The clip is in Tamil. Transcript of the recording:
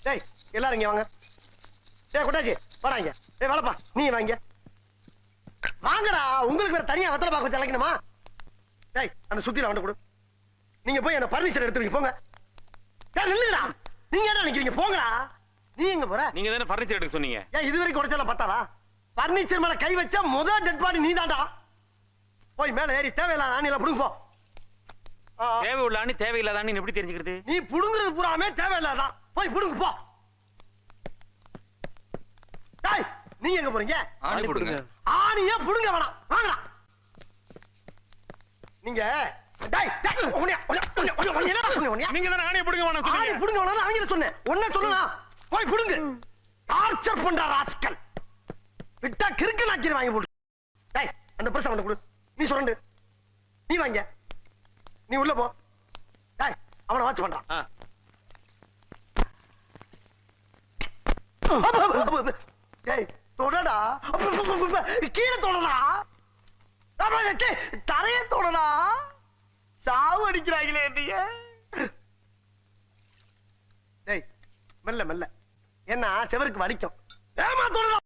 டேய் எல்லாரும் இங்க வாங்க. டேய் கொட்டாச்சி வாடாங்க. டேய் வாழப்பா நீ வாங்க. வாங்கடா, உங்களுக்கு வேற தனியா வெத்தலை பாக்க வச்சு அழைக்கணுமா? டேய் அந்த சுத்தில வந்து கொடு. நீங்க போய் அந்த பர்னிச்சர் எடுத்து போங்க. டேய் நில்லுடா. நீங்க என்ன நிக்கிறீங்க? போங்கடா. நீ எங்க போற? நீங்க தானே பர்னிச்சர் எடுக்க சொன்னீங்க. ஏன் இதுவரைக்கும் உடைச்சல பத்தாதா? பர்னிச்சர் மேல கை வச்சா முதல் டெட் பாடி நீதான்டா. போய் மேல ஏறி தேவையில்லாத ஆணில புடுங்க போ. தேவை உள்ள ஆணி தேவையில்லாத ஆணி எப்படி தெரிஞ்சுக்கிறது? நீ புடுங்குறது பூராமே தேவையில்லாதான். போய் புடுங்க போ. டேய் நீங்க எங்க போறீங்க? ஆணி போடுங்க. ஆணியே புடுங்க வேணாம். வாங்கடா. நீங்க டேய் டேய் என்னடா சொன்னீங்க? நீங்க தானே ஆணியை புடுங்க வேணாம் ஆணி சொன்னீங்க. புடுங்க வேணாம் அவங்கள சொன்னேன். ஒண்ணே சொல்லனா போய் புடுங்க. டார்ச்சர் பண்ற ராஸ்கல். விட்டா கிறுக்கு நாக்கிர வாங்கி போடு. டேய் அந்த பிரஸ் அவன கொடு. நீ சுரண்டு. நீ வாங்க. நீ உள்ள போ. டேய் அவன வாட்ச் பண்றான். டேய் தொடடா. கீழே தொடடா. தரைய தொடடா. சாவு அடிக்கிறாங்களே நீங்க. டேய் மெல்ல மெல்ல. என்ன செவருக்கு வலிக்கும். ஏமா தொடடா.